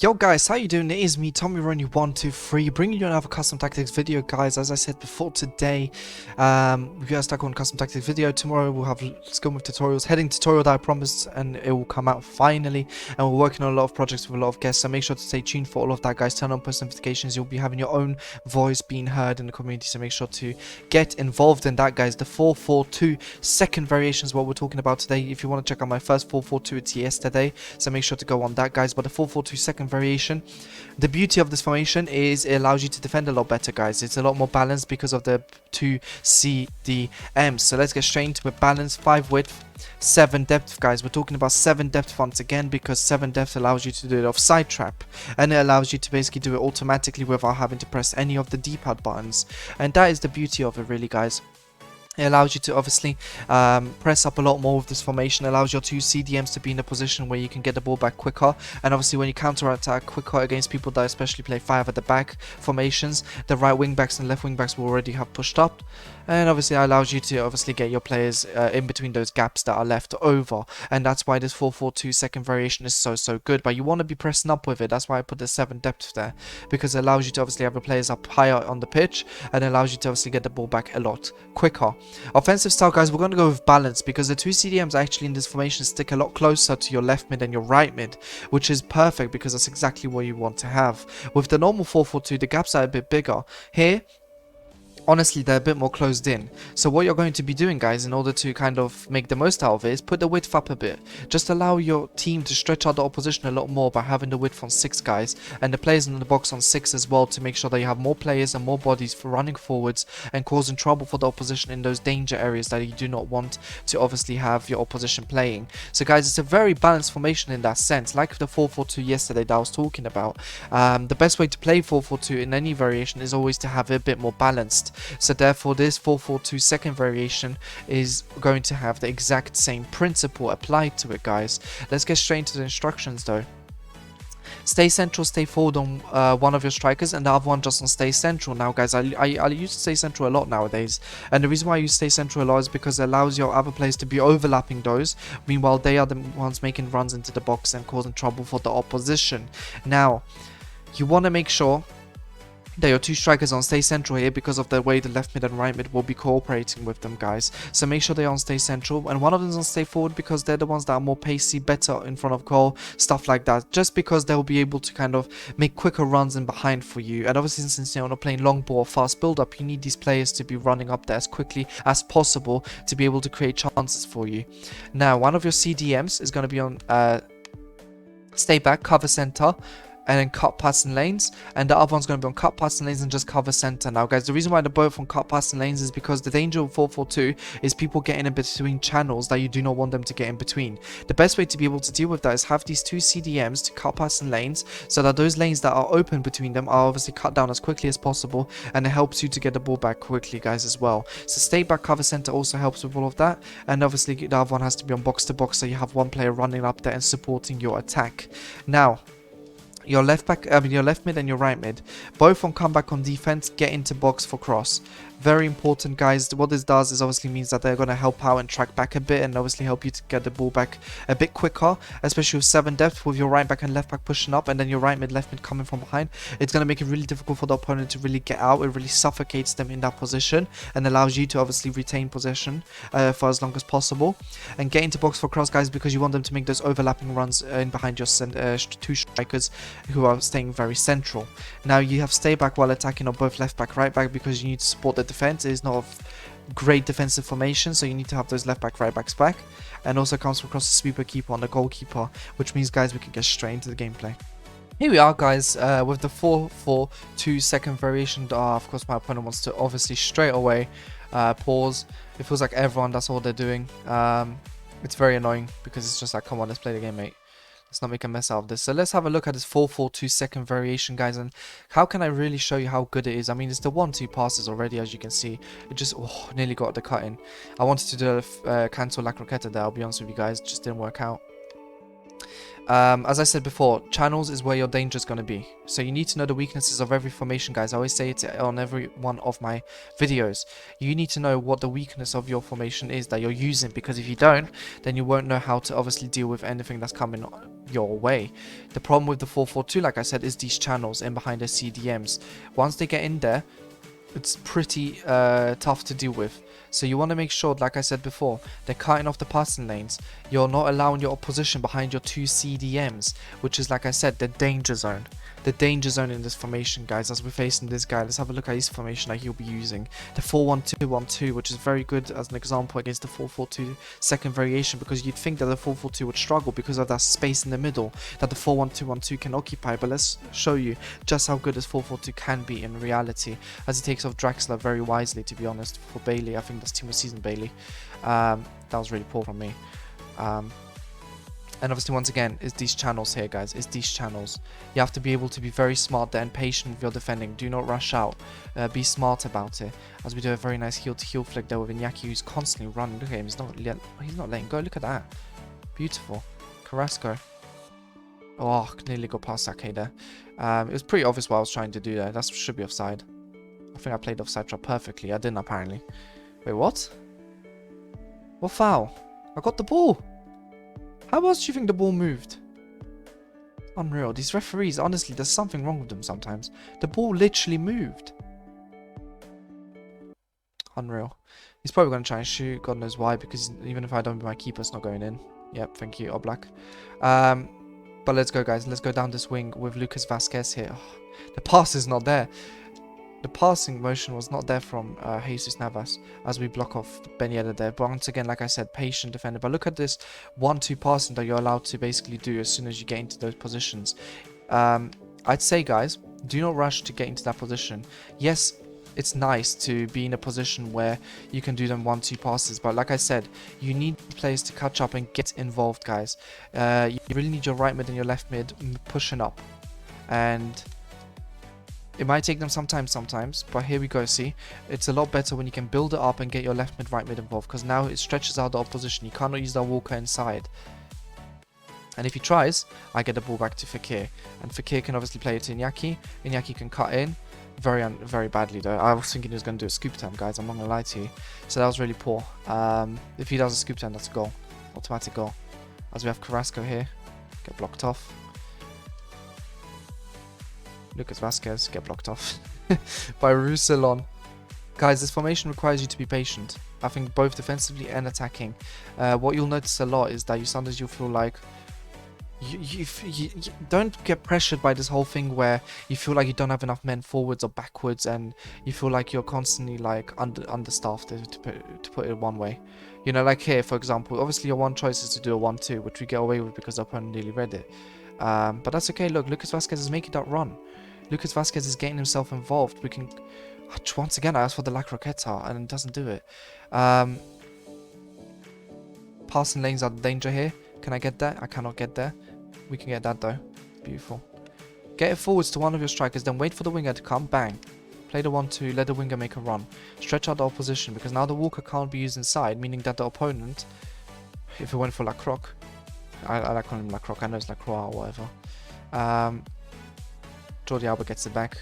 Yo guys, how you doing? It is me, tomironi123, bringing you another custom tactics video, guys. As I said before, today we got stuck on custom tactics video. Tomorrow we'll have skill move tutorials, heading tutorial that I promised, and it will come out finally. And we're working on a lot of projects with a lot of guests, so make sure to stay tuned for all of that, guys. Turn on post notifications. You'll be having your own voice being heard in the community, so make sure to get involved in that, guys. The 4-4-2 second variation is what we're talking about today. If you want to check out my first 4-4-2, it's yesterday, so make sure to go on that, guys. But the 4-4-2 second variation, the beauty of this formation is it allows you to defend a lot better, guys. It's a lot more balanced because of the 2 CDMs. So let's get straight into it. Balance, 5 width, 7 depth, guys. We're talking about 7 depth once again, because 7 depth allows you to do it off side trap, and it allows you to basically do it automatically without having to press any of the D-pad buttons. And that is the beauty of it, really, guys. It allows you to obviously press up a lot more with this formation. It allows your 2 CDMs to be in a position where you can get the ball back quicker, and obviously when you counter attack quicker against people that especially play 5 at the back formations, the right wing backs and left wing backs will already have pushed up, and obviously it allows you to obviously get your players in between those gaps that are left over. And that's why this 4-4-2 second variation is so good. But you want to be pressing up with it. That's why I put the 7 depth there, because it allows you to obviously have the players up higher on the pitch, and it allows you to obviously get the ball back a lot quicker. Offensive style, guys, we're going to go with balance, because the 2 CDMs actually in this formation stick a lot closer to your left mid and your right mid, which is perfect because that's exactly what you want to have. With the normal 4-4-2, the gaps are a bit bigger. Here, honestly, they're a bit more closed in. So what you're going to be doing, guys, in order to kind of make the most out of it, is put the width up a bit. Just allow your team to stretch out the opposition a lot more by having the width on 6 guys, and the players in the box on 6 as well, to make sure that you have more players and more bodies for running forwards and causing trouble for the opposition in those danger areas that you do not want to obviously have your opposition playing. So guys, it's a very balanced formation in that sense, like the 4-4-2 yesterday that I was talking about. The best way to play 4-4-2 in any variation is always to have it a bit more balanced. So therefore this 4-4-2 second variation is going to have the exact same principle applied to it, guys. Let's get straight into the instructions though. Stay central, stay forward on one of your strikers, and the other one just on stay central. Now guys, I use stay central a lot nowadays, and the reason why I use stay central a lot is because it allows your other players to be overlapping those, meanwhile they are the ones making runs into the box and causing trouble for the opposition. Now you want to make sure that your 2 strikers on stay central here, because of the way the left mid and right mid will be cooperating with them, guys. So make sure they're on stay central, and one of them's on stay forward because they're the ones that are more pacey, better in front of goal, stuff like that, just because they'll be able to kind of make quicker runs in behind for you. And obviously, since you're not playing long ball or fast build up, you need these players to be running up there as quickly as possible to be able to create chances for you. Now one of your CDMs is going to be on stay back, cover center, and then cut passing lanes, and the other one's going to be on cut passing lanes and just cover center. Now guys, the reason why they're both on cut passing lanes is because the danger of 4-4-2 is people getting in between channels that you do not want them to get in between. The best way to be able to deal with that is have these 2 CDMs to cut passing lanes, so that those lanes that are open between them are obviously cut down as quickly as possible, and it helps you to get the ball back quickly, guys, as well. So stay back, cover center also helps with all of that, and obviously the other one has to be on box to box, so you have one player running up there and supporting your attack. Now your left mid and your right mid, both on comeback on defense, get into box for cross. Very important, guys. What this does is obviously means that they're going to help out and track back a bit, and obviously help you to get the ball back a bit quicker, especially with 7 depth, with your right back and left back pushing up, and then your right mid, left mid coming from behind. It's going to make it really difficult for the opponent to really get out. It really suffocates them in that position and allows you to obviously retain possession for as long as possible, and get into box for cross, guys, because you want them to make those overlapping runs in behind your 2 strikers who are staying very central. Now you have stay back while attacking on both left back, right back, because you need to support the defense. It is not a great defensive formation, so you need to have those left back, right backs back, and also comes across the sweeper keeper on the goalkeeper, which means, guys, we can get straight into the gameplay. Here we are, guys, with the 4-4-2 second variation. Of course, my opponent wants to obviously straight away pause. It feels like everyone, that's all they're doing. It's very annoying, because it's just like, come on, let's play the game, mate. Let's not make a mess out of this. So let's have a look at this 4-4-2 second variation, guys, and how can I really show you how good it is. I mean, it's the 1-2 passes already, as you can see. It just nearly got the cut in. I wanted to do a cancel la croqueta there, I'll be honest with you guys, just didn't work out. As I said before, channels is where your danger is going to be. So you need to know the weaknesses of every formation, guys. I always say it on every one of my videos. You need to know what the weakness of your formation is that you're using, because if you don't, then you won't know how to obviously deal with anything that's coming your way. The problem with the 4-4-2, like I said, is these channels in behind the CDMs. Once they get in there, it's pretty tough to deal with. So you want to make sure, like I said before, they're cutting off the passing lanes. You're not allowing your opposition behind your 2 CDMs, which is, like I said, the danger zone. The danger zone in this formation, guys, as we're facing this guy. Let's have a look at his formation that he'll be using. The 4-1-2-1-2, which is very good as an example against the 4-4-2 second variation, because you'd think that the 4-4-2 would struggle because of that space in the middle that the 4-1-2-1-2 can occupy. But let's show you just how good this 4-4-2 can be in reality, as he takes off Draxler very wisely, to be honest, for Bailey. I think that's Team of Season Bailey. That was really poor from me. And obviously, once again, it's these channels here, guys. It's these channels. You have to be able to be very smart there and patient with your defending. Do not rush out. Be smart about it. As we do a very nice heel-to-heel flick there with Iñaki, who's constantly running. Look at him. He's not letting go. Look at that. Beautiful. Carrasco. Oh, nearly got past Sake there. It was pretty obvious what I was trying to do there. That should be offside. I think I played offside trap perfectly. I didn't, apparently. Wait, what? What foul? I got the ball. How else do you think the ball moved? Unreal. These referees, honestly, there's something wrong with them sometimes. The ball literally moved. Unreal. He's probably going to try and shoot. God knows why, because even if I don't be my keeper, it's not going in. Yep, thank you, Oblak. But let's go, guys. Let's go down this wing with Lucas Vasquez here. Oh, the pass is not there. The passing motion was not there from Jesus Navas as we block off Ben Yedder there. But once again, like I said, patient defender. But look at this 1-2 passing that you're allowed to basically do as soon as you get into those positions. I'd say, guys, do not rush to get into that position. Yes, it's nice to be in a position where you can do them 1-2 passes. But like I said, you need players to catch up and get involved, guys. You really need your right mid and your left mid pushing up. And it might take them sometimes, but here we go, see? It's a lot better when you can build it up and get your left mid, right mid involved, because now it stretches out the opposition. You cannot use that Walker inside. And if he tries, I get the ball back to Fekir. And Fekir can obviously play it to Iñaki. Iñaki can cut in. Very badly, though. I was thinking he was going to do a scoop turn, guys. I'm not going to lie to you. So that was really poor. If he does a scoop turn, that's a goal. Automatic goal. As we have Carrasco here. Get blocked off. Lucas Vasquez, get blocked off by Roussillon. Guys, this formation requires you to be patient. I think both defensively and attacking. What you'll notice a lot is that sometimes you'll feel like you don't get pressured by this whole thing where you feel like you don't have enough men forwards or backwards, and you feel like you're constantly like understaffed, to put it one way. You know, like here, for example, obviously your one choice is to do a 1-2, which we get away with because the opponent nearly read it. But that's okay. Look, Lucas Vasquez is making that run. Lucas Vasquez is getting himself involved. We can... Once again, I asked for the La Croqueta and it doesn't do it. Passing lanes are the danger here. Can I get that? I cannot get there. We can get that though. Beautiful. Get it forwards to one of your strikers, then wait for the winger to come. Bang. Play the 1-2, let the winger make a run. Stretch out the opposition, because now the Walker can't be used inside, meaning that the opponent, if it went for La Croque, I like calling him La Croque, I know it's La Croix or whatever. Jordi Alba gets it back.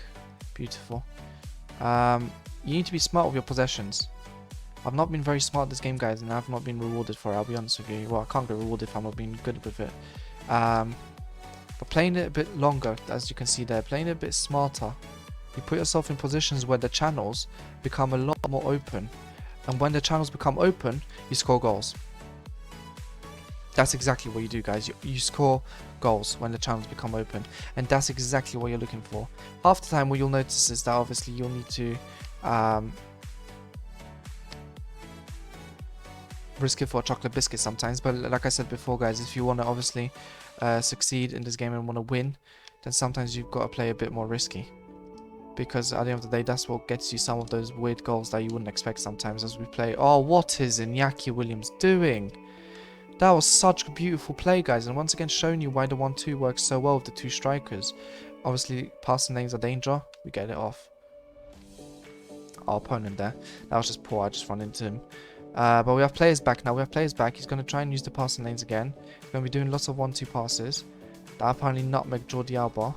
Beautiful. You need to be smart with your possessions. I've not been very smart this game, guys, and I've not been rewarded for it, I'll be honest with you. Well, I can't get rewarded if I'm not being good with it. But playing it a bit longer, as you can see there, playing it a bit smarter, you put yourself in positions where the channels become a lot more open. And when the channels become open, you score goals. That's exactly what you do, guys. You score goals when the channels become open, and that's exactly what you're looking for. Half the time, what you'll notice is that obviously you'll need to risk it for a chocolate biscuit sometimes. But like I said before, guys, if you want to obviously succeed in this game and want to win, then sometimes you've got to play a bit more risky. Because at the end of the day, that's what gets you some of those weird goals that you wouldn't expect sometimes as we play. Oh, what is Iñaki Williams doing? That was such a beautiful play, guys, and once again showing you why the 1-2 works so well with the two strikers. Obviously, passing lanes are danger. We get it off. Our opponent there. That was just poor. I just run into him. But we have players back now. We have players back. He's going to try and use the passing lanes again. He's going to be doing lots of 1-2 passes. That apparently nutmeg Jordi Alba.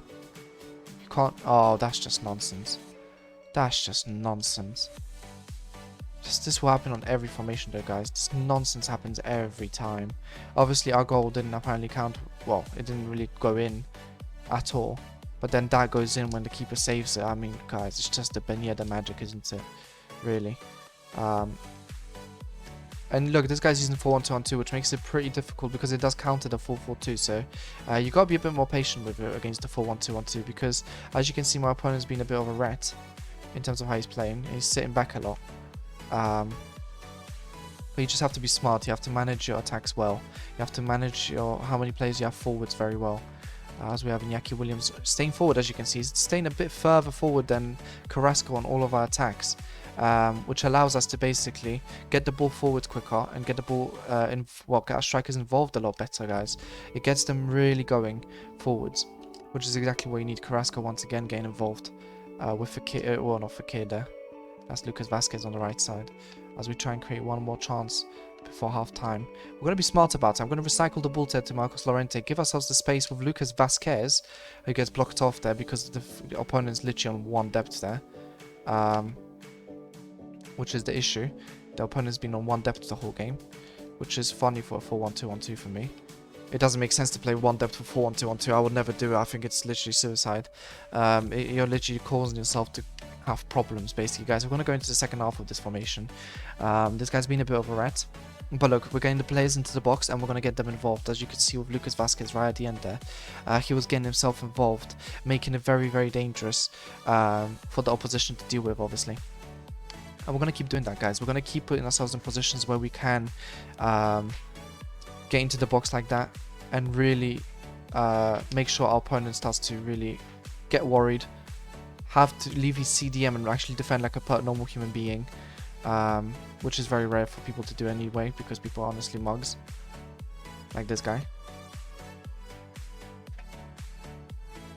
You can't... Oh, that's just nonsense. That's just nonsense. This will happen on every formation though, guys. This nonsense happens every time. Obviously, our goal didn't apparently count. Well, it didn't really go in at all. But then that goes in when the keeper saves it. I mean, guys, it's just the Benia the magic, isn't it? Really. And look, this guy's using 4-1-2-1-2, which makes it pretty difficult because it does counter the 4-4-2. So you gotta be a bit more patient with it against the 4-1-2-1-2 because, as you can see, my opponent's been a bit of a rat in terms of how he's playing. He's sitting back a lot. But you just have to be smart. You have to manage your attacks well. You have to manage how many players you have forwards very well. As we have Iñaki Williams staying forward, as you can see, he's staying a bit further forward than Carrasco on all of our attacks, which allows us to basically get the ball forward quicker and get the ball get our strikers involved a lot better, guys. It gets them really going forwards, which is exactly what you need. Carrasco once again getting involved with Fekir, well, not Fekir there. That's Lucas Vazquez on the right side, as we try and create one more chance before half time. We're going to be smart about it. I'm going to recycle the ball to Marcos Llorente, give ourselves the space with Lucas Vazquez, who gets blocked off there because the opponent's literally on one depth there, which is the issue. The opponent's been on one depth the whole game, which is funny for a 4-1-2-1-2 for me. It doesn't make sense to play one depth for 4-1-2-1-2. I would never do it. I think it's literally suicide. You're literally causing yourself to have problems, basically, guys. We're going to go into the second half of this formation. This guy's been a bit of a rat. But look, we're getting the players into the box and we're going to get them involved. As you can see with Lucas Vazquez right at the end there. He was getting himself involved, making it very, very dangerous for the opposition to deal with, obviously. And we're going to keep doing that, guys. We're going to keep putting ourselves in positions where we can get into the box like that and really make sure our opponent starts to really get worried, have to leave his CDM and actually defend like a normal human being, which is very rare for people to do anyway because people are honestly mugs, like this guy.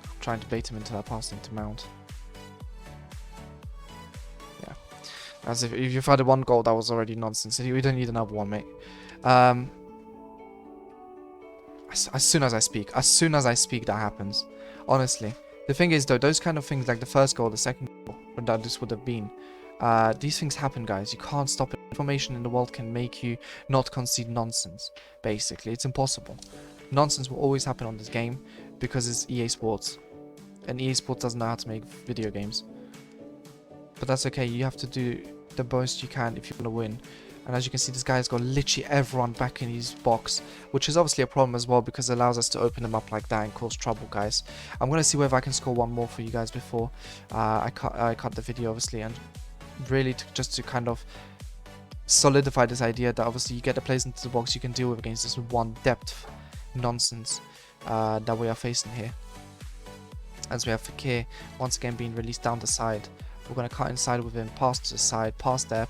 I'm trying to bait him into that pass into Mount. Yeah, as if you've had one goal, that was already nonsense. We don't need another one, mate. As soon as I speak, that happens. Honestly, the thing is though, those kind of things like the first goal, the second goal, that this would have been, these things happen, guys. You can't stop it. Information in the world can make you not concede nonsense. Basically, it's impossible. Nonsense will always happen on this game because it's EA Sports, and EA Sports doesn't know how to make video games. But that's okay. You have to do the most you can if you want to win. And as you can see, this guy's got literally everyone back in his box, which is obviously a problem as well because it allows us to open them up like that and cause trouble, guys. I'm going to see whether I can score one more for you guys before I cut the video, obviously, and really just to kind of solidify this idea that obviously you get the players into the box you can deal with against this one depth nonsense that we are facing here. As we have Fekir once again being released down the side. We're going to cut inside with him, pass to the side, pass there,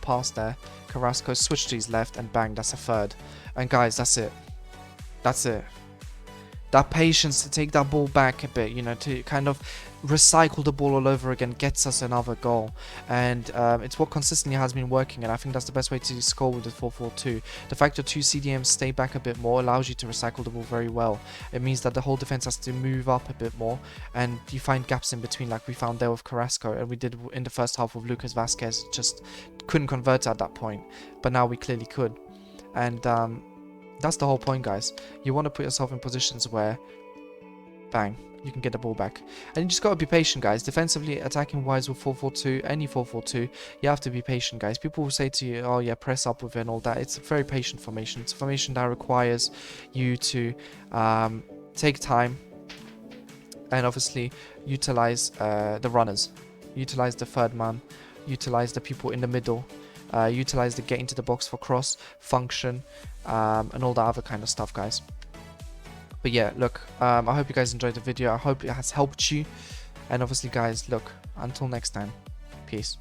Carrasco, switch to his left, and bang, that's a third. And guys, that's it. That's it. That patience to take that ball back a bit, you know, to kind of recycle the ball all over again gets us another goal. And it's what consistently has been working, and I think that's the best way to score with the 4-4-2. The fact that two CDMs stay back a bit more allows you to recycle the ball very well. It means that the whole defense has to move up a bit more, and you find gaps in between like we found there with Carrasco, and we did in the first half with Lucas Vazquez. Just couldn't convert at that point, but now we clearly could. And that's the whole point, guys. You want to put yourself in positions where, bang, you can get the ball back. And you just got to be patient, guys. Defensively, attacking wise with 4-4-2, any 4-4-2, you have to be patient, guys. People will say to you, oh yeah, press up with it and all that. It's a very patient formation. It's a formation that requires you to take time and obviously utilize the runners, utilize the third man, utilize the people in the middle, utilize the get into the box for cross function, and all that other kind of stuff, guys. But yeah, look, I hope you guys enjoyed the video. I hope it has helped you. And obviously, guys, look, until next time, peace.